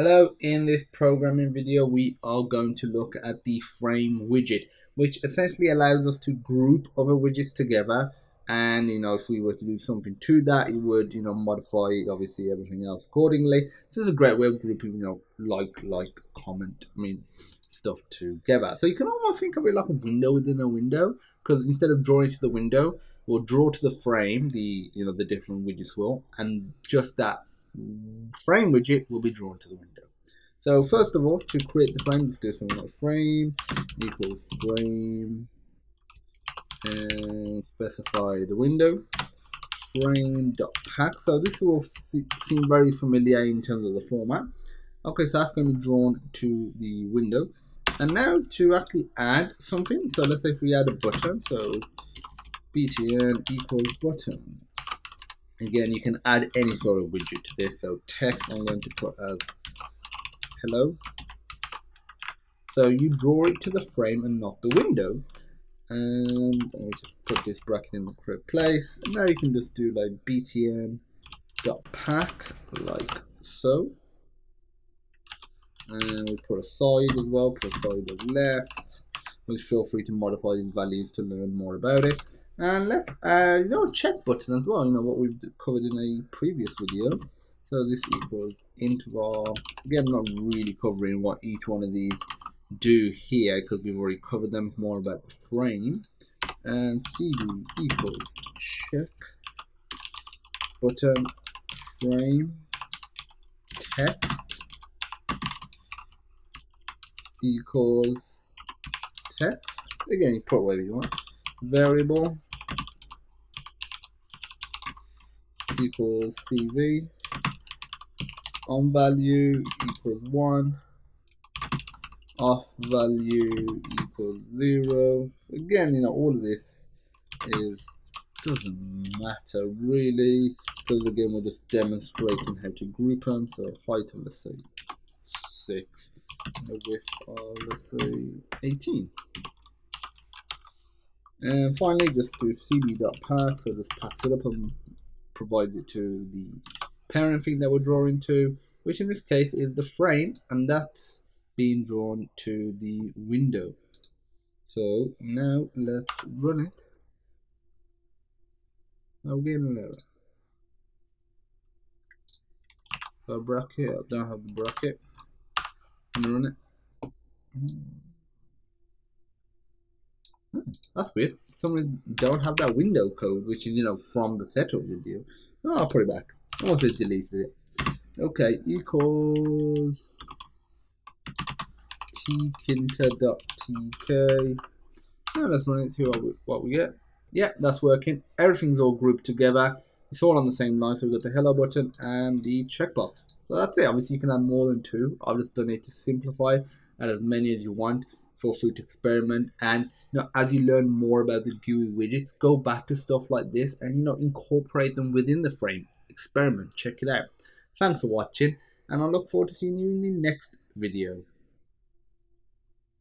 Hello, in this programming video we are going to look at the frame widget, which essentially allows us to group other widgets together. And if we were to do something to that, it would modify obviously everything else accordingly. So this is a great way of grouping like comment stuff together. So you can almost think of it like a window within a window, because instead of drawing to the window, we'll draw to the frame the different widgets will, and just that frame widget will be drawn to the window. So first of all, to create the frame, let's do something like frame equals frame and specify the window frame.pack. So this will seem very familiar in terms of the format. Okay, so that's going to be drawn to the window. And now to actually add something, so let's say if we add a button, so btn equals button. Again, you can add any sort of widget to this. So text I'm going to put as hello. So you draw it to the frame and not the window. And let's put this bracket in the correct place. And now you can just do like btn.pack like so. And we put a side as well, put a side as left. Please feel free to modify these values to learn more about it. And let's add check button as well, what we've covered in a previous video. So this equals interval. Again, I'm not really covering what each one of these do here because we've already covered them. It's more about the frame. And cd equals check button frame text equals text. Again, you put whatever you want. Variable equals cv. On value equals 1. Off value equals 0. Again, all of this doesn't matter really, because again we're just demonstrating how to group them. So height of, let's say 6, and the width of, let's say 18. And finally, just do cb.pack, so this packs it up and provides it to the parent thing that we're drawing to, which in this case is the frame, and that's being drawn to the window. So now let's run it. I'll get an error. So bracket, I don't have the bracket. I'm gonna run it. That's weird. Some don't have that window code, which is from the setup video. Oh, I'll put it back. I also deleted it. Okay, equals tkinter.tk. Now let's run it, see what we get. Yeah, that's working. Everything's all grouped together. It's all on the same line. So we've got the hello button and the checkbox. So that's it. Obviously, you can add more than 2. I've just done it to simplify. Add as many as you want. Feel free to experiment, and as you learn more about the GUI widgets, go back to stuff like this and incorporate them within the frame. Experiment, check it out. Thanks for watching, and I look forward to seeing you in the next video.